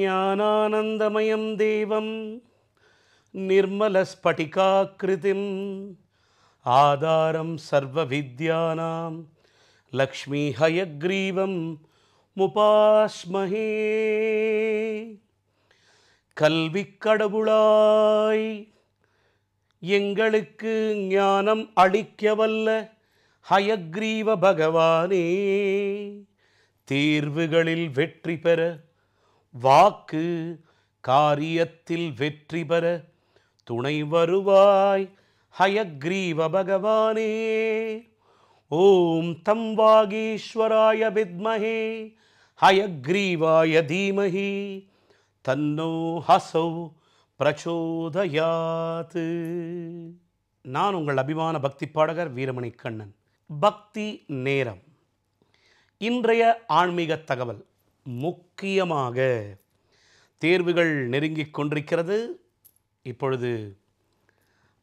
ஞானானந்தமயம் தேவம் நிர்மலஸ்படிகாக்கிருதிம் ஆதாரம் சர்வ வித்யானாம் லக்ஷ்மி ஹயக்ரீவம் முபாஸ்மஹே. கல்வி கடவுளாய் எங்களுக்கு ஞானம் அளிக்கவல்ல ஹயக்ரீவ பகவானே, தேர்வுகளில் வெற்றி பெற, வாக்கு காரியத்தில் வெற்றி பெற துணை வருவாய் ஹயக்ரீவ பகவானே. ஓம் தம் வாகீஸ்வராய வித்மஹே ஹயக்ரீவாய தீமஹி தன்னோ ஹசௌ பிரச்சோதயாத். நான் உங்கள் அபிமான பக்தி பாடகர் வீரமணி கண்ணன். பக்தி நேரம். இன்றைய ஆன்மீக தகவல் முக்கியமாக தேர்வுகள் நெருங்கிக் கொண்டிருக்கிறது. இப்பொழுது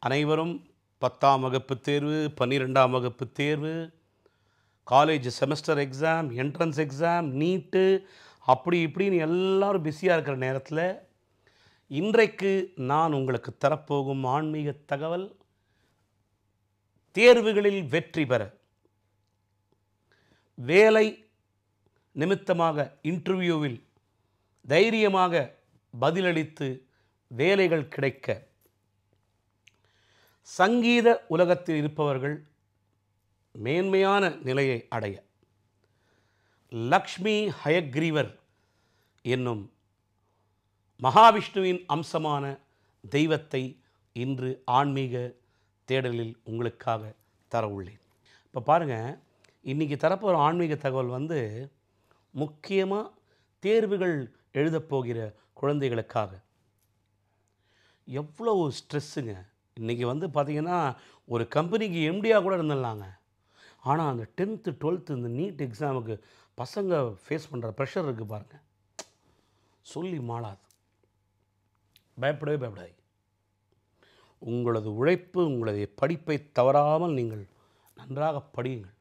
அனைவரும் 10ஆம் வகுப்பு தேர்வு, 12ஆம் வகுப்பு தேர்வு, college semester exam, entrance exam, NEET, அப்படி இப்படின்னு எல்லோரும் பிஸியாக இருக்கிற நேரத்தில் இன்றைக்கு நான் உங்களுக்கு தரப்போகும் ஆன்மீக தகவல், தேர்வுகளில் வெற்றி பெற, வேலை நிமித்தமாக இன்டர்வியூவில் தைரியமாக பதிலளித்து வேலைகள் கிடைக்க, சங்கீத உலகத்தில் இருப்பவர்கள் மேன்மையான நிலையை அடைய, லக்ஷ்மி ஹயக்ரீவர் என்னும் மகாவிஷ்ணுவின் அம்சமான தெய்வத்தை இன்று ஆன்மீக தேடலில் உங்களுக்காக தர உள்ளேன். இப்போ பாருங்கள், இன்றைக்கி தரப்போகிற ஆன்மீக தகவல் முக்கியமாக தேர்வுகள் எழுதப்போகிற குழந்தைகளுக்காக. எவ்வளோ ஸ்ட்ரெஸ்ஸுங்க! இன்றைக்கி பார்த்திங்கன்னா ஒரு கம்பெனிக்கு எம்டியாக கூட இருந்துடலாங்க. ஆனால் அந்த 10th 12th இந்த நீட் எக்ஸாமுக்கு பசங்க ஃபேஸ் பண்ணுற ப்ரெஷர் இருக்குது பாருங்கள், சொல்லி மாளாது. பயப்படவே பயப்படாது. உங்களது உழைப்பு, உங்களது படிப்பை தவறாமல் நீங்கள் நன்றாக படியுங்கள்.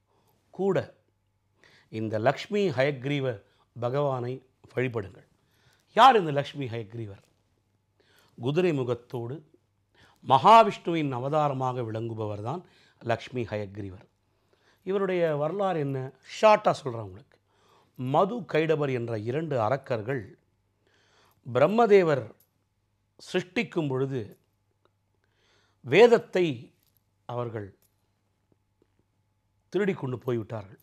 கூட இந்த லக்ஷ்மி ஹயக்ரீவ பகவானை வழிபடுங்கள். யார் இந்த லக்ஷ்மி ஹயக்ரீவர்? குதிரை முகத்தோடு மகாவிஷ்ணுவின் அவதாரமாக விளங்குபவர் தான் லக்ஷ்மி ஹயக்ரீவர். இவருடைய வரலாறு என்ன? ஷார்ட்டாக சொல்கிறேன் உங்களுக்கு. மது கைடபர் என்ற 2 அரக்கர்கள் பிரம்மதேவர் சிருஷ்டிக்கும் பொழுது வேதத்தை அவர்கள் திருடி கொண்டு போய்விட்டார்கள்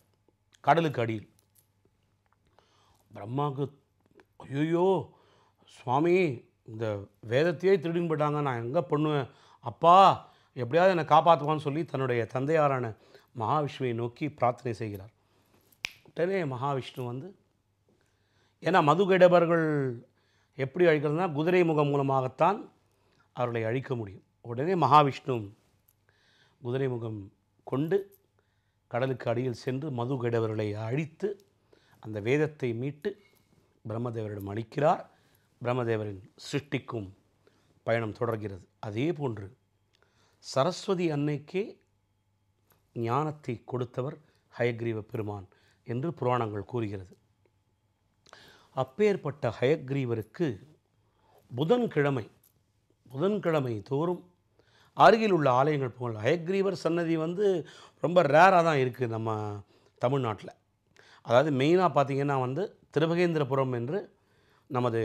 கடலுக்கு அடியில். பிரம்மாவுக்கு ஐயோ சுவாமி, இந்த வேதத்தையே திருடின்னு போயிட்டாங்க, நான் எங்கே பண்ணுவேன், அப்பா எப்படியாவது என்னை காப்பாற்றுவான்னு சொல்லி தன்னுடைய தந்தையாரான மகாவிஷ்ணுவை நோக்கி பிரார்த்தனை செய்கிறார். உடனே மகாவிஷ்ணு ஏன்னா மதுகைடபர்கள் எப்படி அழிக்கிறதுனா குதிரை முகம் மூலமாகத்தான் அவர்களை அழிக்க முடியும். உடனே மகாவிஷ்ணு குதிரை முகம் கொண்டு கடலுக்கு அடியில் சென்று மதுகைடவர்களை அழித்து அந்த வேதத்தை மீட்டு பிரம்மதேவரிடம் அளிக்கிறார். பிரம்மதேவரின் சிருஷ்டிக்கும் பயணம் தொடர்கிறது. அதே போன்று சரஸ்வதி அன்னைக்கே ஞானத்தை கொடுத்தவர் ஹயக்ரீவ பெருமான் என்று புராணங்கள் கூறுகிறது. அப்பேற்பட்ட ஹயக்ரீவருக்கு புதன்கிழமை தோறும் அருகில் உள்ள ஆலயங்கள் போகல. ஹயக்ரீவர் சன்னதி ரொம்ப ரேராக தான் இருக்குது நம்ம தமிழ்நாட்டில். அதாவது மெயினாக பார்த்திங்கன்னா திருவகேந்திரபுரம் என்று நமது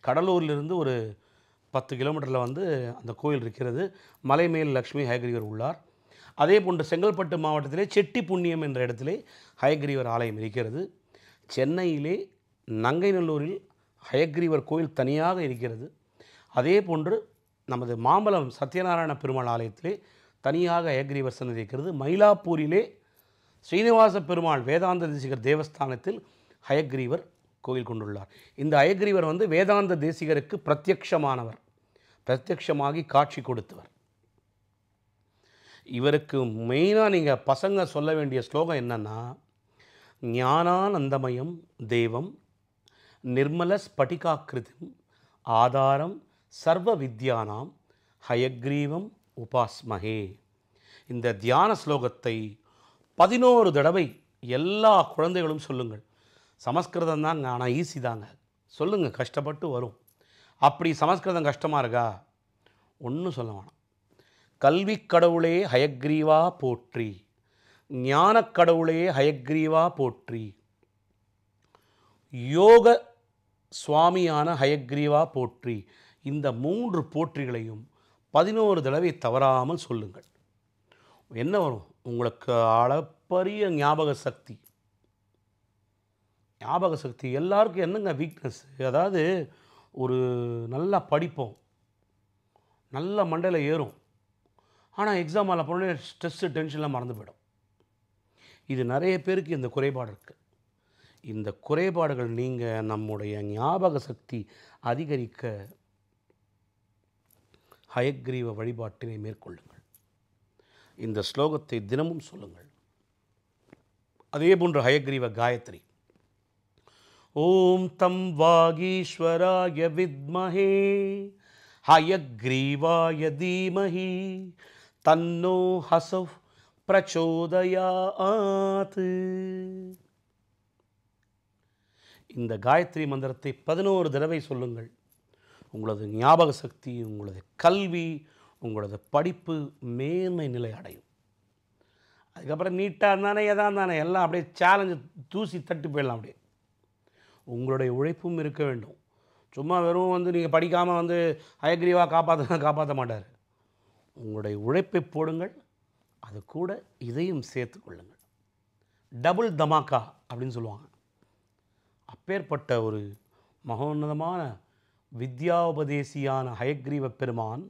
கடலூரிலிருந்து ஒரு 10 கிலோமீட்டரில் அந்த கோயில் இருக்கிறது. மலைமேல் லக்ஷ்மி ஹயக்ரீவர் உள்ளார். அதே போன்று செங்கல்பட்டு மாவட்டத்திலே செட்டி புண்ணியம் என்ற இடத்திலே ஹயக்ரீவர் ஆலயம் இருக்கிறது. சென்னையிலே நங்கைநல்லூரில் ஹயக்ரீவர் கோயில் தனியாக இருக்கிறது. அதே போன்று நமது மாம்பலம் சத்யநாராயண பெருமாள் ஆலயத்திலே தனியாக ஹயக்ரீவர் சன்னதி இருக்கிறது. மயிலாப்பூரிலே ஸ்ரீனிவாச பெருமாள் வேதாந்த தேசிகர் தேவஸ்தானத்தில் ஹயக்ரீவர் கோயில் கொண்டுள்ளார். இந்த ஹயக்ரீவர் வேதாந்த தேசிகருக்கு பிரத்யக்ஷமானவர், பிரத்யக்ஷமாகி காட்சி கொடுத்தவர். இவருக்கு மெயினாக நீங்கள் பசங்க சொல்ல வேண்டிய ஸ்லோகம் என்னன்னா, ஞானானந்தமயம் தேவம் நிர்மல ஸ்படிகாக்கிருதிம் ஆதாரம் சர்வ வித்யானாம் ஹயக்ரீவம் உபாஸ்மஹே. இந்த தியான ஸ்லோகத்தை 11 தடவை எல்லா குழந்தைகளும் சொல்லுங்கள். சமஸ்கிருதம் தாங்க, ஆனால் ஈஸி தாங்க, சொல்லுங்கள், கஷ்டப்பட்டு வரும். அப்படி சமஸ்கிருதம் கஷ்டமாக இருக்கா? ஒன்றும் சொல்ல வேணாம். கல்வி கடவுளே ஹயக்ரீவா போற்றி, ஞானக் கடவுளே ஹயக்ரீவா போற்றி, யோக சுவாமியான ஹயக்ரீவா போற்றி. இந்த 3 போற்றிகளையும் 11 தடவை தவறாமல் சொல்லுங்கள். என்ன வரும்? உங்களுக்கு அளப்பரிய ஞாபக சக்தி. ஞாபக சக்தி எல்லாருக்கும் என்னங்க வீக்னஸ்? அதாவது ஒரு நல்லா படிப்போம், நல்ல மண்டையில் ஏறும். ஆனால் எக்ஸாம் ஆல போனோடனே ஸ்ட்ரெஸ்ஸு டென்ஷன்லாம் மறந்து போயிடும். இது நிறைய பேருக்கு இந்த குறைபாடு இருக்குது. இந்த குறைபாடுகள் நீங்க நம்முடைய ஞாபக சக்தி அதிகரிக்க ஹயக்ரீவ வழிபாட்டினை மேற்கொள்ளுங்கள். இந்த ஸ்லோகத்தை தினமும் சொல்லுங்கள். அதே போன்று ஹயக்ரீவ காயத்ரி. ஓம் தம் வாகீஸ்வராய வித்மஹே ஹயக்ரீவாய தீமஹி தன்னோ ஹஸவ் பிரச்சோதயாத். இந்த காயத்ரி மந்திரத்தை 11 தடவை சொல்லுங்கள். உங்களது ஞாபக சக்தி, உங்களது கல்வி, உங்களது படிப்பு மேன்மை நிலை அடையும். அதுக்கப்புறம் நீட்டாக இருந்தானே எதாக இருந்தானே எல்லாம் அப்படியே சேலஞ்சு தூசி தட்டு போயிடலாம். அப்படியே உங்களுடைய உழைப்பும் இருக்க வேண்டும். சும்மா வெறும் நீங்கள் படிக்காமல் ஹயக்ரீவா காப்பாற்ற மாட்டார். உங்களுடைய உழைப்பை போடுங்கள், அது கூட இதையும் சேர்த்து கொள்ளுங்கள். டபுள் தமாக்கா அப்படின்னு சொல்லுவாங்க. அப்பேற்பட்ட ஒரு மகோன்னதமான வித்யாபதேசியான ஹயக்ரீவ பெருமான்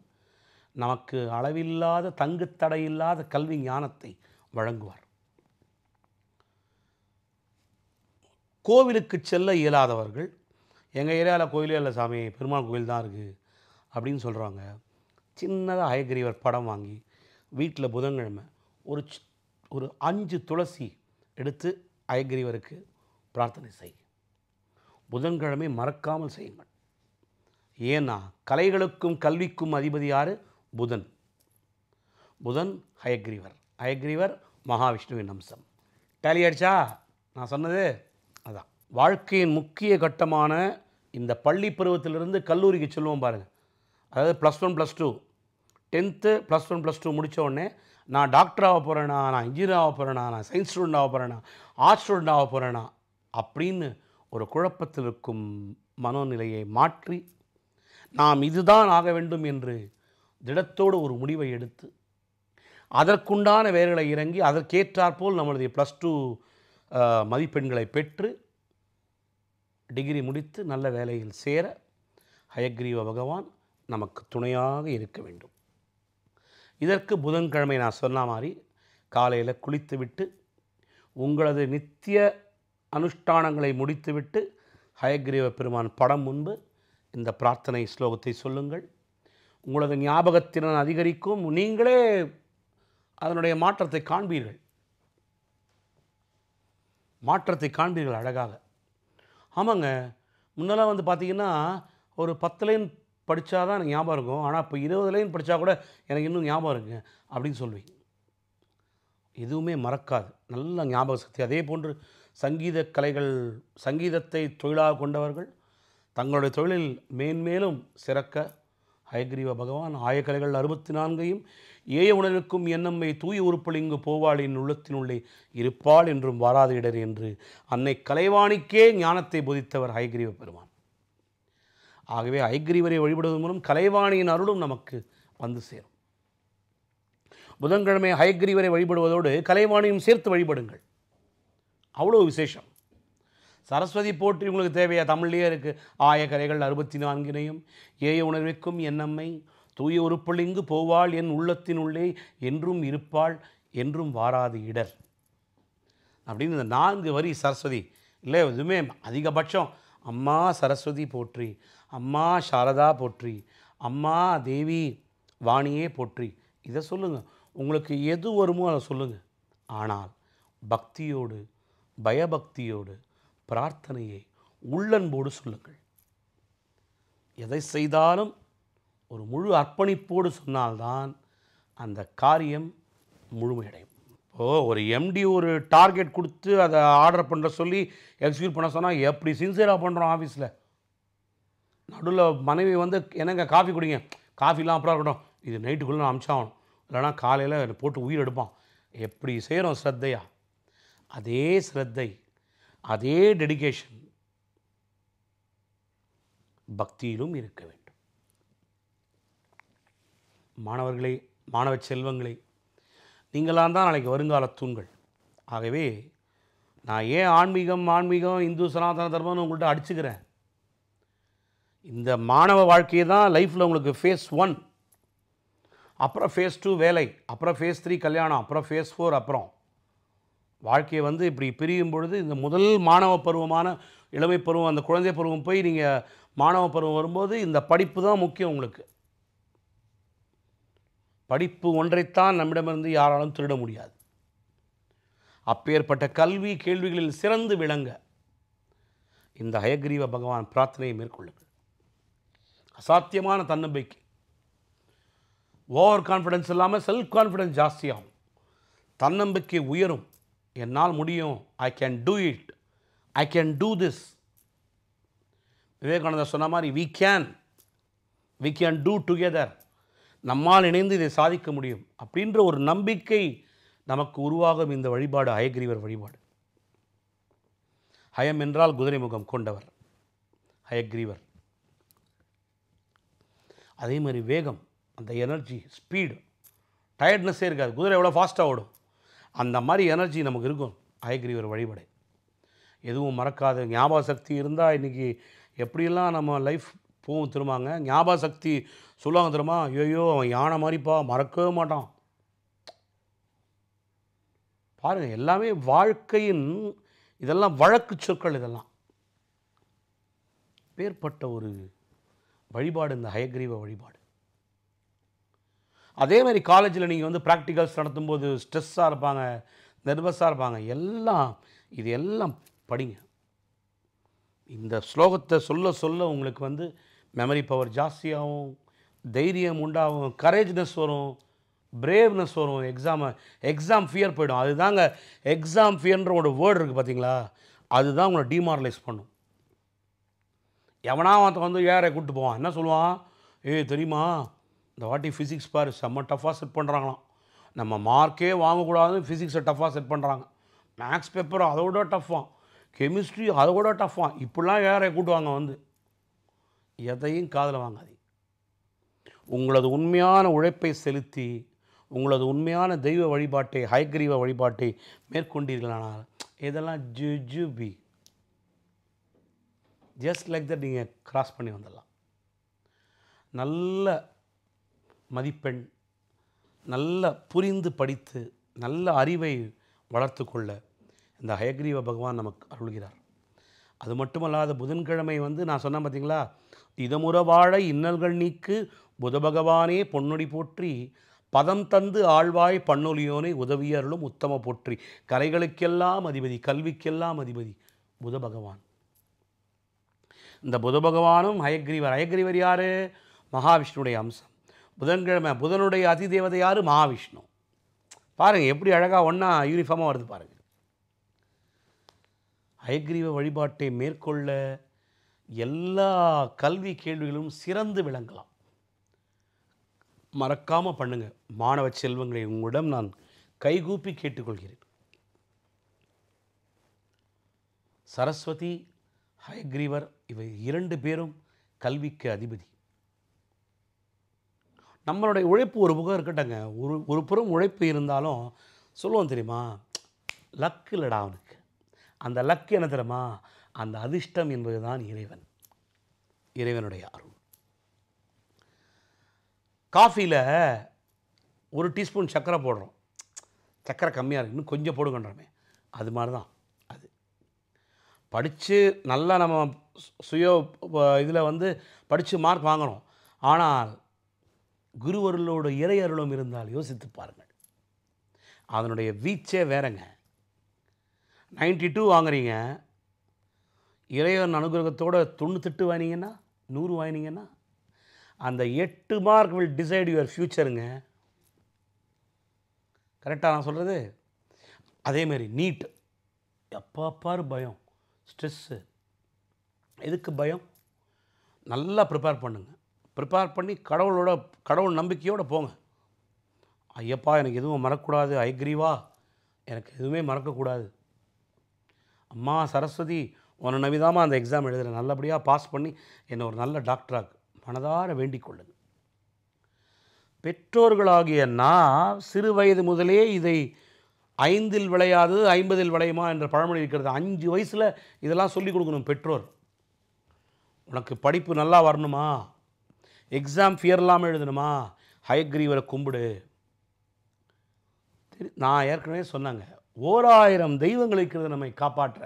நமக்கு அளவில்லாத தங்குத்தடையில்லாத கல்வி ஞானத்தை வழங்குவார். கோவிலுக்கு செல்ல இயலாதவர்கள், எங்கள் ஏரியாவில் கோயிலே இல்லை சாமி, பெருமாள் கோயில் தான் இருக்குது அப்படின்னு சொல்கிறாங்க. சின்னதாக ஹயக்ரீவர் படம் வாங்கி வீட்டில் புதன்கிழமை ஒரு 5 துளசி எடுத்து ஹயக்ரீவருக்கு பிரார்த்தனை செய். புதன்கிழமை மறக்காமல் செய்யுங்கள். ஏன்னா கலைகளுக்கும் கல்விக்கும் அதிபதி யார்? புதன். புதன் ஹயக்ரீவர். ஹயக்ரீவர் மகாவிஷ்ணுவின் அம்சம். டேலி ஆயிடுச்சா நான் சொன்னது? அதான் வாழ்க்கையின் முக்கிய கட்டமான இந்த பள்ளி பருவத்திலிருந்து கல்லூரிக்கு சொல்லுவோம் பாருங்கள். அதாவது +1 +2 10th +1 +2 முடித்த உடனே நான் டாக்டர் ஆக போகிறேனா, நான் இன்ஜினியர் ஆக போகிறேனா, நான் சயின்ஸ் ஸ்டூடெண்ட் ஆக போகிறேனா, ஆர்ட்ஸ் ஸ்டூடெண்ட் ஆக போகிறேனா அப்படின்னு ஒரு குழப்பத்தில் இருக்கும் மனோநிலையை மாற்றி நாம் இதுதான் ஆக வேண்டும் என்று திடத்தோடு ஒரு முடிவை எடுத்து அதற்குண்டான வேலைகளை இறங்கி அதற்கேற்றாற்போல் நம்மளுடைய +2 மதிப்பெண்களை பெற்று டிகிரி முடித்து நல்ல வேலையில் சேர ஹயக்ரீவ பகவான் நமக்கு துணையாக இருக்க வேண்டும். இதற்கு புதன்கிழமை நான் சொன்ன மாதிரி காலையில் குளித்துவிட்டு உங்களது நித்திய அனுஷ்டானங்களை முடித்துவிட்டு ஹயக்ரீவ பெருமான் படம் முன்பு இந்த பிரார்த்தனை ஸ்லோகத்தை சொல்லுங்கள். உங்களது ஞாபகத்திறன் அதிகரிக்கும். நீங்களே அதனுடைய மாற்றத்தை காண்பீர்கள். அழகாக. ஆமாங்க, முன்னெல்லாம் பார்த்தீங்கன்னா ஒரு 10 லைன் படித்தா தான் எனக்கு ஞாபகம் இருக்கும். ஆனால் இப்போ 20 லைன் படித்தா கூட எனக்கு இன்னும் ஞாபகம் இருக்குங்க அப்படின்னு சொல்லுவீங்க. எதுவுமே மறக்காது, நல்ல ஞாபக சக்தி. அதே போன்று சங்கீதத்தை தொழிலாக கொண்டவர்கள் தங்களுடைய தொழிலில் மேன்மேலும் சிறக்க ஹயக்ரீவ பகவான் ஆயக்கலைகள் 64ஐயும் ஏய உணர்வுக்கும் எண்ணம்மை தூய உருப்பல் இங்கு போவாளின் உள்ளத்தினுள்ளே இருப்பாள் என்றும் வாராத இடர் என்று அன்னை கலைவாணிக்கே ஞானத்தை போதித்தவர் ஹயக்ரீவ பெருமான். ஆகவே ஹயக்ரீவரை வழிபடுவதன் மூலம் கலைவாணியின் அருளும் நமக்கு வந்து சேரும். புதன்கிழமை ஹயக்ரீவரை வழிபடுவதோடு கலைவாணியும் சேர்த்து வழிபடுங்கள். அவ்வளோ விசேஷம். சரஸ்வதி போற்றி உங்களுக்கு தேவையா? தமிழ்லேயே இருக்குது. ஆயக்கலைகள் 64ஐயும் ஏய உணர்விற்கும் என்னம்மை தூய உருப்பல் இங்கு போவாள் என் உள்ளத்தினுள்ளே என்றும் இருப்பாள் என்றும் வாராது இடர் அப்படின்னு இந்த 4 வரி சரஸ்வதி இல்லை, எதுவுமே அதிகபட்சம் அம்மா சரஸ்வதி போற்றி, அம்மா சாரதா போற்றி, அம்மா தேவி வாணியே போற்றி. இதை சொல்லுங்கள். உங்களுக்கு எது வருமோ அதை சொல்லுங்கள். ஆனால் பக்தியோடு பயபக்தியோடு பிரார்த்தனையை உள்ளன்போடு சொல்லுங்கள். எதை செய்தாலும் ஒரு முழு அர்ப்பணிப்போடு சொன்னால்தான் அந்த காரியம் முழுமையடையும். ஒரு எம்டி ஒரு டார்கெட் கொடுத்து அதை ஆர்டர் பண்ணுற சொல்லி எக்ஸிக்யூட் பண்ண சொன்னால் எப்படி சின்சியராக பண்ணுறோம் ஆஃபீஸில். நடுவில் மனைவி வந்து என்னங்க காஃபி குடிங்க, காஃபிலாம் அப்புறம் இருக்கட்டும், இது நைட்டுக்குள்ளே நான் அனுப்பிச்சாகணும், இல்லைனா காலையில் போட்டு உயிர் எடுப்பான். எப்படி செய்கிறோம் ஸ்ரத்தையா? அதே ஸ்ரத்தை, அதே டெடிகேஷன் பக்தியிலும் இருக்க வேண்டும். மாணவர்களே, மாணவ செல்வங்களே, நீங்களாம் தான் நாளைக்கு வருங்கால தூண்கள். ஆகவே நான் ஏன் ஆன்மீகம் இந்து சனாதன தர்மம்னு உங்கள்கிட்ட அடிச்சுக்கிறேன்? இந்த மாணவ வாழ்க்கையை தான் லைஃப்பில் உங்களுக்கு ஃபேஸ் 1, அப்புறம் ஃபேஸ் 2 வேலை, அப்புறம் ஃபேஸ் 3 கல்யாணம், அப்புறம் ஃபேஸ் 4, அப்புறம் வாழ்க்கையை வந்து இப்படி பிரியும் பொழுது இந்த முதல் மாணவ பருவமான இளமை பருவம், அந்த குழந்தை பருவம் போய் நீங்கள் மாணவ பருவம் வரும்போது இந்த படிப்பு தான் முக்கியம் உங்களுக்கு. படிப்பு ஒன்றைத்தான் நம்மிடமிருந்து யாராலும் திருட முடியாது. அப்பேற்பட்ட கல்வி கேள்விகளில் சிறந்து விளங்க இந்த ஹயக்ரீவ பகவான் பிரார்த்தனையை மேற்கொள்ளுங்கள். அசாத்தியமான தன்னம்பிக்கை, ஓவர் கான்ஃபிடன்ஸ் இல்லாமல் செல்ஃப் கான்ஃபிடன்ஸ் ஜாஸ்தியாகும், தன்னம்பிக்கை உயரும். என்னால் முடியும், I can do it, I can do this. விவேகானந்தர் சொன்ன மாதிரி வி கேன் டூ டுகெதர், நம்மால் இணைந்து இதை சாதிக்க முடியும் அப்படின்ற ஒரு நம்பிக்கை நமக்கு உருவாகும் இந்த வழிபாடு ஹயக்ரீவர் வழிபாடு. ஹயம் என்றால் குதிரை முகம் கொண்டவர் ஹயக்ரீவர். அதே மாதிரி வேகம், அந்த எனர்ஜி, ஸ்பீடு, டயர்ட்னஸே இருக்காது. குதிரை எவ்வளோ ஃபாஸ்ட்டாக ஓடும், அந்த மாதிரி எனர்ஜி நமக்கு இருக்கும் ஹயக்ரீவர் வழிபாடு. எதுவும் மறக்காத ஞாபக சக்தி இருந்தால் இன்றைக்கி எப்படியெல்லாம் நம்ம லைஃப் போகும் திரும்பாங்க. ஞாபக சக்தி சொல்லுவாங்க தெரியுமா, ஐயோ அவன் யானை மாதிரிப்பா, மறக்கவே மாட்டான். பாருங்கள், எல்லாமே வாழ்க்கையின் இதெல்லாம் வழக்கு சொற்கள். இதெல்லாம் பேர்பட்ட ஒரு வழிபாடு இந்த ஹயக்ரீவ வழிபாடு. அதே மாதிரி காலேஜில் நீங்கள் வந்து ப்ராக்டிகல்ஸ் நடத்தும்போது ஸ்ட்ரெஸ்ஸாக இருப்பாங்க, நர்வஸாக இருப்பாங்க, இது எல்லாம் படிங்க. இந்த ஸ்லோகத்தை சொல்ல சொல்ல உங்களுக்கு வந்து மெமரி பவர் ஜாஸ்தியாகும், தைரியம் உண்டாகும், கரேஜ்னஸ் வரும், பிரேவ்னஸ் வரும். எக்ஸாம் ஃபியர் போயிடும். அதுதாங்க எக்ஸாம் ஃபியர்ன்ற ஒரு வேர்டு இருக்குது பார்த்தீங்களா, அதுதான் உங்களை டிமாரலைஸ் பண்ணும். எவனா அவன் வந்து ஏரை கூப்பிட்டு போவான், என்ன சொல்லுவான், தெரியுமா இந்த வாட்டி ஃபிசிக்ஸ் பாரு செம்ம டஃப்பாக செட் பண்ணுறாங்களாம், நம்ம மார்க்கே வாங்கக்கூடாதுன்னு ஃபிசிக்ஸை டஃப்பாக செட் பண்ணுறாங்க, மேக்ஸ் பேப்பர் அதோட டஃப்பாக, கெமிஸ்ட்ரி அதோட டஃப்பாக, இப்படிலாம் ஏரை கூட்டுவாங்க வந்து. எதையும் காதில் வாங்காதீங்க. உங்களது உண்மையான உழைப்பை செலுத்தி உங்களது உண்மையான தெய்வ வழிபாட்டை ஹயக்ரீவ வழிபாட்டை மேற்கொண்டீர்களானால் இதெல்லாம் ஜுஜுபி ஜஸ்ட் லைக் தட் நீங்கள் கிராஸ் பண்ணி வந்துடலாம். நல்ல மதிப்பெண், நல்ல புரிந்து படித்து நல்ல அறிவை வளர்த்து கொள்ள இந்த ஹயக்ரீவ பகவான் நமக்கு அருள்கிறார். அது மட்டுமல்லாத புதன்கிழமை வந்து நான் சொன்னேன் பார்த்தீங்களா, இதமுற வாழ இன்னல்கள் நீக்கு புத பகவானே பொன்னொடி போற்றி பதம் தந்து ஆழ்வாய் பன்னொலியோனை உதவியருளும் உத்தம போற்றி. கரைகளுக்கெல்லாம் அதிபதி, கல்விக்கெல்லாம் அதிபதி புத பகவான். இந்த புத பகவானும் ஹயக்ரீவர் யார்? மகாவிஷ்ணுடைய அம்சம். புதன்கிழமை புதனுடைய அதிதேவதை யார்? மகாவிஷ்ணு. பாருங்கள் எப்படி அழகாக ஒன்றா யூனிஃபார்மாக வருது பாருங்கள். ஹயக்ரீவ வழிபாட்டை மேற்கொள்ள எல்லா கல்வி கேள்விகளும் சிறந்து விளங்கலாம். மறக்காமல் பண்ணுங்கள் மாணவ செல்வங்களை, உங்களிடம் நான் கைகூப்பி கேட்டுக்கொள்கிறேன். சரஸ்வதி, ஹயக்ரீவர் இவை 2 பேரும் கல்விக்கு அதிபதி. நம்மளுடைய உழைப்பு ஒரு புறம் இருக்கட்டங்க, ஒரு புறம் உழைப்பு இருந்தாலும் சொல்லுவோம் தெரியுமா, லக்கு இல்லடா அவனுக்கு. அந்த லக்கு என்ன தெரியுமா, அந்த அதிர்ஷ்டம் என்பது தான் இறைவனுடைய அருள். காஃபியில் 1 டீஸ்பூன் சர்க்கரை போடுறோம், சர்க்கரை கம்மியாக இருக்குது, இன்னும் கொஞ்சம் போடுங்கன்றமே, அது மாதிரி தான் அது. படித்து நல்லா நம்ம சுய இதில் வந்து படித்து மார்க் வாங்கணும். ஆனால் குருவருளோட இறை அருளும் இருந்தால் யோசித்து பாருங்கள், அதனுடைய வீச்சே வேறங்க. 92 வாங்குறீங்க, இறைவன் அனுகிரகத்தோடு 98 வாங்கினீங்கன்னா 100 வாங்கினீங்கன்னா அந்த 8 மார்க் வில் டிசைட் யுவர் ஃப்யூச்சருங்க. கரெக்டாக நான் சொல்கிறது? அதேமாரி நீட், எப்போ பாரு பயம், ஸ்ட்ரெஸ்ஸு. எதுக்கு பயம்? நல்லா ப்ரிப்பேர் பண்ணுங்க. ப்ரிப்பேர் பண்ணி கடவுள் நம்பிக்கையோடு போங்க. ஐயப்பா எனக்கு எதுவும் மறக்கக்கூடாது, ஐக்ரீவா எனக்கு எதுவுமே மறக்கக்கூடாது, அம்மா சரஸ்வதி உன்னை நம்பிதாம்மா அந்த எக்ஸாம் எழுதுகிறேன், நல்லபடியாக பாஸ் பண்ணி என்னை ஒரு நல்ல டாக்டராக மனதார வேண்டிக் கொள்ளுங்க. பெற்றோர்களாகிய நான் சிறு வயது முதலே இதை 5ல் விளையாது 50ல் விளையுமா என்ற பழமொழி இருக்கிறது. 5 வயசில் இதெல்லாம் சொல்லிக் கொடுக்கணும் பெற்றோர். உனக்கு படிப்பு நல்லா வரணுமா, எக்ஸாம் ஃபியர் இல்லாமல் எழுதணுமா, ஹயக்ரீவரை கும்பிடு. நான் ஏற்கனவே சொன்னாங்க, 1000 தெய்வங்கள் இருக்கிறது நம்மை காப்பாற்ற.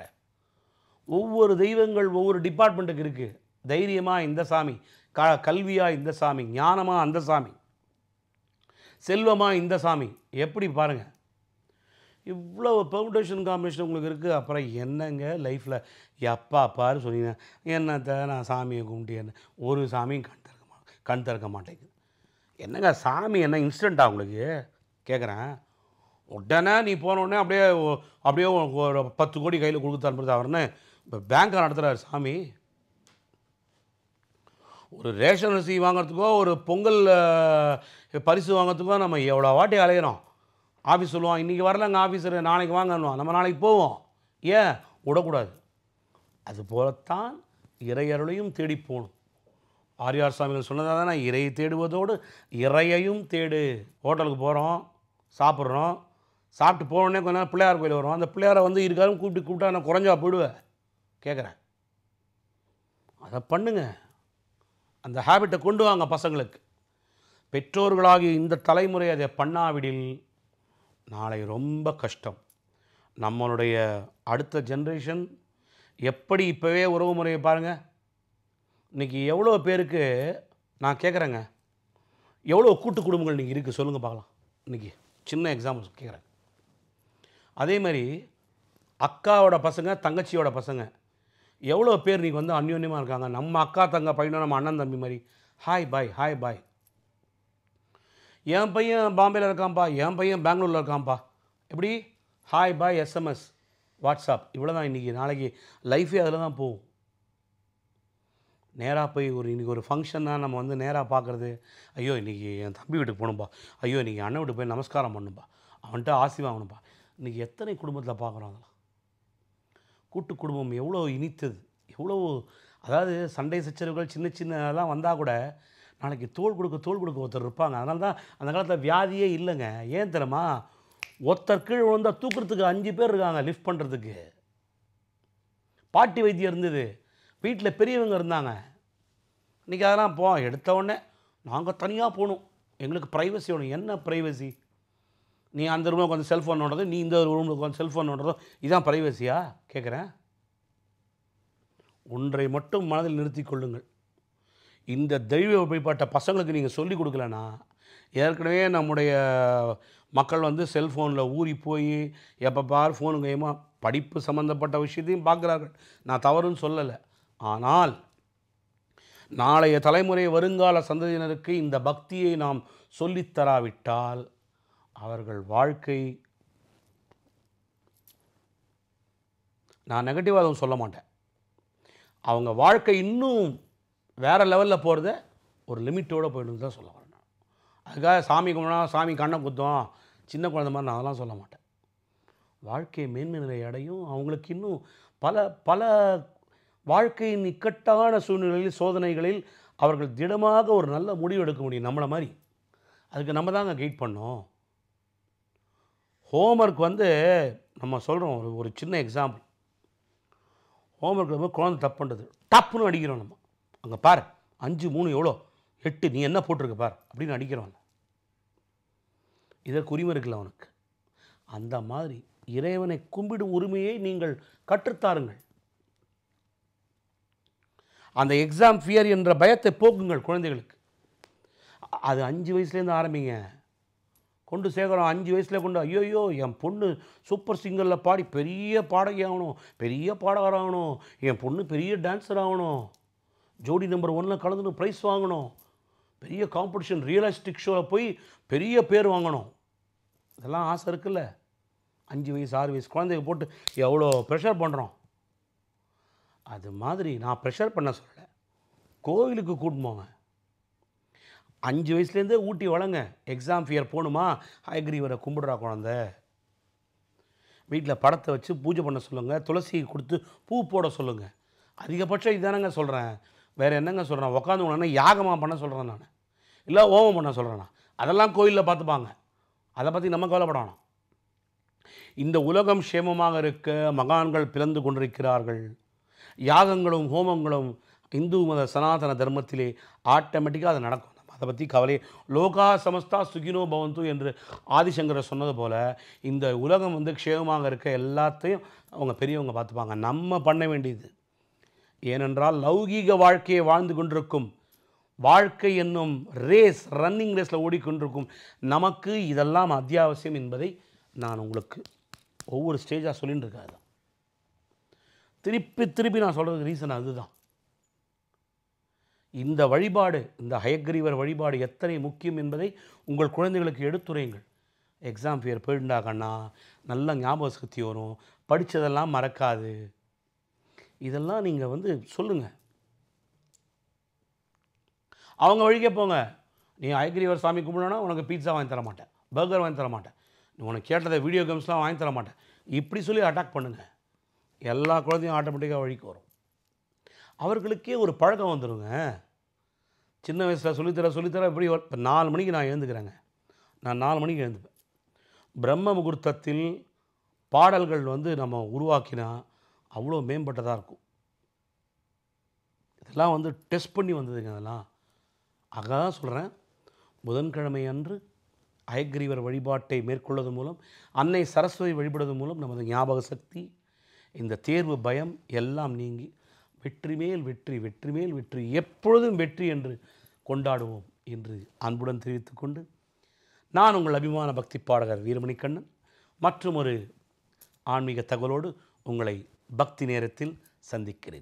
ஒவ்வொரு தெய்வங்கள் ஒவ்வொரு டிபார்ட்மெண்ட்டுக்கு இருக்குது. தைரியமாக இந்த சாமி, கல்வியாக இந்த சாமி, ஞானமாக அந்த சாமி, செல்வமாக இந்த சாமி. எப்படி பாருங்கள், இவ்வளோ பெர்முடேஷன் காம்பினேஷன் உங்களுக்கு இருக்குது. அப்புறம் என்னங்க லைஃப்பில் எப்பா பாரு சொன்னீங்க என்னத்தை நான் சாமியை கும்பிட்டு என்ன ஒரு சாமியும் கண் திறக்க மாட்டேங்குது. என்னங்க சாமி என்ன இன்ஸ்டண்ட்டாக உங்களுக்கு கேட்குறேன். உடனே நீ போனோடனே அப்படியே ஒரு 10 கோடி கையில் கொடுத்து அனுப்புறது அவர்னு இப்போ பேங்க்கை நடத்துகிறார் சாமி. ஒரு ரேஷன் அரிசி வாங்கிறதுக்கோ ஒரு பொங்கல் பரிசு வாங்கிறதுக்கோ நம்ம எவ்வளோ வாட்டி அலையிறோம். ஆஃபீஸ் சொல்லுவான், இன்றைக்கி வரலங்க ஆஃபீஸர், நாளைக்கு வாங்கன்னுவான். நம்ம நாளைக்கு போவோம். ஏன் விடக்கூடாது? அதுபோலத்தான் இறையருளையும் தேடி போகணும். ஆரியார் சாமிகள் சொன்னதாக தானே, இறை தேடுவதோடு இறையையும் தேடு. ஹோட்டலுக்கு போகிறோம், சாப்பிட்றோம், சாப்பிட்டு போனோடனே கொஞ்ச நேரம் பிள்ளையார் கோயில் வரும். அந்த பிள்ளையாரை இருக்காரும் கூப்பிட்டா நான் குறைஞ்சா போயிடுவேன் கேட்குறேன். அதை பண்ணுங்க, அந்த ஹேபிட்டை கொண்டு வாங்க பசங்களுக்கு. பெற்றோர்களாகி இந்த தலைமுறை அதை பண்ணாவிடில் நாளை ரொம்ப கஷ்டம். நம்மளுடைய அடுத்த ஜென்ரேஷன் எப்படி இப்போவே உறவு முறையை பாருங்கள். இன்றைக்கி எவ்வளோ பேருக்கு நான் கேட்குறேங்க, எவ்வளோ கூட்டு குடும்பங்கள் இன்றைக்கி இருக்குது சொல்லுங்கள் பார்க்கலாம். இன்றைக்கி சின்ன எக்ஸாம்பிள் கேட்குறேன். அதே மாதிரி அக்காவோட பசங்க தங்கச்சியோட பசங்க எவ்வளோ பேர் இன்றைக்கி அந்யோன்யமாக இருக்காங்க. நம்ம அக்கா தங்க பையனும் நம்ம அண்ணன் தம்பி மாதிரி ஹாய் பாய் ஹாய் பாய். என் பையன் பாம்பேயில் இருக்கான்ப்பா, என் பையன் பெங்களூரில் இருக்கான்ப்பா, எப்படி ஹாய் பாய் எஸ்எம்எஸ் வாட்ஸ்அப் இவ்வளோ தான் இன்றைக்கி. நாளைக்கு லைஃபே அதில் தான் போகும். நேராக போய் இன்றைக்கி ஒரு ஃபங்க்ஷன்னா நம்ம நேராக பார்க்குறது, ஐயோ இன்றைக்கி என் தம்பி வீட்டுக்கு போகணும்பா, ஐயோ இன்றைக்கி அண்ணன் வீட்டுக்கு போய் நமஸ்காரம் பண்ணணும்பா, அவன்கிட்ட ஆசி வாங்கணும்பா. இன்றைக்கி எத்தனை குடும்பத்தில் பார்க்குறோம் அதெல்லாம். கூட்டு குடும்பம் எவ்வளோ இனித்தது, எவ்வளோ, அதாவது சண்டை சச்சரவுகள் சின்ன சின்னதெல்லாம் வந்தால் கூட நாளைக்கு தோள் கொடுக்க ஒருத்தர் இருப்பாங்க. அதனால தான் அந்த காலத்தில் வியாதியே இல்லைங்க. ஏன் தெரியுமா, ஒருத்தர் கீழே விழுந்தால் தூக்குறதுக்கு 5 பேர் இருக்காங்க லிஃப்ட் பண்ணுறதுக்கு. பாட்டி வைத்தியம் இருந்தது, வீட்டில் பெரியவங்க இருந்தாங்க. இன்றைக்கி அதெல்லாம் எடுத்த உடனே நாங்கள் தனியாக போகணும், எங்களுக்கு ப்ரைவசி வேணும். என்ன ப்ரைவசி? நீ அந்த ரூமில் உட்காந்து செல்ஃபோன் நோண்டுறது, நீ இந்த ரூமில் உட்காந்து செல்ஃபோன் நோண்டுறதோ, இதுதான் ப்ரைவசியா கேட்குறேன். ஒன்றை மட்டும் மனதில் நிறுத்தி கொள்ளுங்கள். இந்த தெய்வ வழிபாட்ட பசங்களுக்கு நீங்கள் சொல்லிக் கொடுக்கலன்னா, ஏற்கனவே நம்முடைய மக்கள் செல்ஃபோனில் ஊறி போய் எப்போ பார் ஃபோனு கையமாக படிப்பு சம்மந்தப்பட்ட விஷயத்தையும் பார்க்குறார்கள். நான் தவறுன்னு சொல்லலை. ஆனால் நாளைய தலைமுறை வருங்கால சந்ததியினருக்கு இந்த பக்தியை நாம் சொல்லித்தராவிட்டால் அவர்கள் வாழ்க்கை, நான் நெகட்டிவாக சொல்ல மாட்டேன், அவங்க வாழ்க்கை இன்னும் வேறு லெவலில் போகிறத ஒரு லிமிட்டோடு போயிடுன்னு தான் சொல்ல வரேன். அதுக்காக சாமி கும்பிடா சாமி கண்ணை குத்தம் சின்ன குழந்தை மாதிரி நான் அதெல்லாம் சொல்ல மாட்டேன். வாழ்க்கை மேன்மை நிலை அடையும். அவங்களுக்கு இன்னும் பல பல வாழ்க்கையின் இக்கட்டான சூழ்நிலையில் சோதனைகளில் அவர்கள் திடமாக ஒரு நல்ல முடிவு எடுக்க முடியும் நம்மளை மாதிரி. அதுக்கு நம்ம தாங்க கைட் பண்ணோம். ஹோம்ஒர்க் நம்ம சொல்கிறோம், ஒரு சின்ன எக்ஸாம்பிள். ஹோம்ஒர்க் குழந்தை தப்பு பண்ணுறது, டப்புன்னு அடிக்கிறோம். நம்ம அங்கே பார் 5 3 எவ்வளோ 8 நீ என்ன போட்டிருக்க பார் அப்படின்னு அடிக்கிறோம். இதற்கு உரிமை இருக்குல்ல அவனுக்கு. அந்த மாதிரி இறைவனை கும்பிடும் உரிமையை நீங்கள் கற்றுத்தாருங்கள். அந்த எக்ஸாம் ஃபியர் என்ற பயத்தை போக்குங்கள் குழந்தைகளுக்கு. அது 5 வயசுலேருந்து ஆரம்பிங்க. கொண்டு சேர்க்குறோம் 5 வயசுல கொண்டு, ஐயோயோ என் பொண்ணு சூப்பர் சிங்கரில் பாடி பெரிய பாடகி ஆகணும், பெரிய பாடகர் ஆகணும், என் பொண்ணு பெரிய டான்ஸர் ஆகணும், ஜோடி நம்பர் 1 கலந்துன்னு ப்ரைஸ் வாங்கணும், பெரிய காம்படிஷன் ரியலிஸ்டிக் ஷோவில் போய் பெரிய பேர் வாங்கணும். இதெல்லாம் ஆசை இருக்குல்ல. 5 வயசு 6 வயசு குழந்தைய போட்டு எவ்வளோ ப்ரெஷர் பண்ணுறோம். அது மாதிரி நான் ப்ரெஷர் பண்ண சொல்லலை. கோவிலுக்கு கூட்டின்னு போங்க. 5 வயசுலேருந்தே ஊட்டி வளங்க. எக்ஸாம் ஃபியர் போகணுமா, ஹயக்ரீவரை கும்பிடுறா குழந்த. வீட்டில் படத்தை வச்சு பூஜை பண்ண சொல்லுங்கள், துளசி கொடுத்து பூ போட சொல்லுங்கள். அதிகபட்சம் இதுதானங்க சொல்கிறேன், வேறு என்னங்க சொல்கிறேன்? உட்காந்து உடனே யாகமாக பண்ண சொல்கிறேன் நான், இல்லை ஹோமம் பண்ண சொல்கிறேன் நான். அதெல்லாம் கோயிலில் பார்த்துப்பாங்க, அதை பற்றி நம்ம கவலைப்பட வேணாம். இந்த உலகம் க்ஷேமமாக இருக்க மகான்கள் பிறந்து கொண்டிருக்கிறார்கள். யாகங்களும் ஹோமங்களும் இந்து மத சனாதன தர்மத்திலே ஆட்டோமேட்டிக்காக அது நடக்கும். நம்ம அதை பற்றி கவலையே. லோகா சமஸ்தா சுகினோ பவந்து என்று ஆதிசங்கரர் சொன்னது போல் இந்த உலகம் வந்து க்ஷேமமாக இருக்க எல்லாத்தையும் அவங்க பெரியவங்க பார்த்துப்பாங்க. நம்ம பண்ண வேண்டியது ஏனென்றால் லௌகீக வாழ்க்கையை வாழ்ந்து கொண்டிருக்கும், வாழ்க்கை என்னும் ரேஸ், ரன்னிங் ரேஸில் ஓடிக்கொண்டிருக்கும் நமக்கு இதெல்லாம் அத்தியாவசியம் என்பதை நான் உங்களுக்கு ஒவ்வொரு ஸ்டேஜாக சொல்லிட்டு இருக்காது. திருப்பி திருப்பி நான் சொல்கிறதுக்கு ரீசன் அதுதான். இந்த வழிபாடு, இந்த ஹயக்ரீவர் வழிபாடு எத்தனை முக்கியம் என்பதை உங்கள் குழந்தைகளுக்கு எடுத்துரையுங்கள். எக்ஸாம் ஃபியர் போயிட்டாக்கண்ணா நல்ல ஞாபக சக்தி வரும், படித்ததெல்லாம் மறக்காது. இதெல்லாம் நீங்கள் வந்து சொல்லுங்கள். அவங்க வழிக்கே போங்க. நீ ஹயக்ரீவர் சாமி கும்பிடனா உனக்கு பீட்சா வாங்கி தர மாட்டேன், பர்கர் வாங்கி தர மாட்டேன், நீ உனக்கு கேட்டதை வீடியோ கேம்ஸ்லாம் வாங்கி தர மாட்டேன், இப்படி சொல்லி அட்டாக் பண்ணுங்கள். எல்லா குழந்தையும் ஆட்டோமேட்டிக்காக வழிக்கு வரும். அவர்களுக்கே ஒரு பழக்கம் வந்துடுங்க. சின்ன வயசில் சொல்லித்தர இப்படி இப்போ 4 மணிக்கு நான் எழுந்துக்கிறேங்க. நான் 4 மணிக்கு எழுந்துப்பேன். பிரம்ம முகூர்த்தத்தில் பாடல்கள் வந்து நம்ம உருவாக்கினா அவ்வளோ மேம்பட்டதாக இருக்கும். இதெல்லாம் வந்து டெஸ்ட் பண்ணி வந்ததுங்க. அதெல்லாம் ஆக தான் சொல்கிறேன், புதன்கிழமை அன்று ஹயக்ரீவர் வழிபாட்டை மேற்கொள்வது மூலம், அன்னை சரஸ்வதி வழிபடுவது மூலம் நமது ஞாபக சக்தி, இந்த தேர்வு பயம் எல்லாம் நீங்கி வெற்றி மேல் வெற்றி, வெற்றி மேல் வெற்றி, எப்பொழுதும் வெற்றி என்று கொண்டாடுவோம் என்று அன்புடன் தெரிவித்துக்கொண்டு, நான் உங்கள் அபிமான பக்தி பாடகர் வீரமணிக்கண்ணன் மற்றும் ஒரு ஆன்மீக தகவலோடு உங்களை பக்தி நேரத்தில் சந்திக்கிறேன்.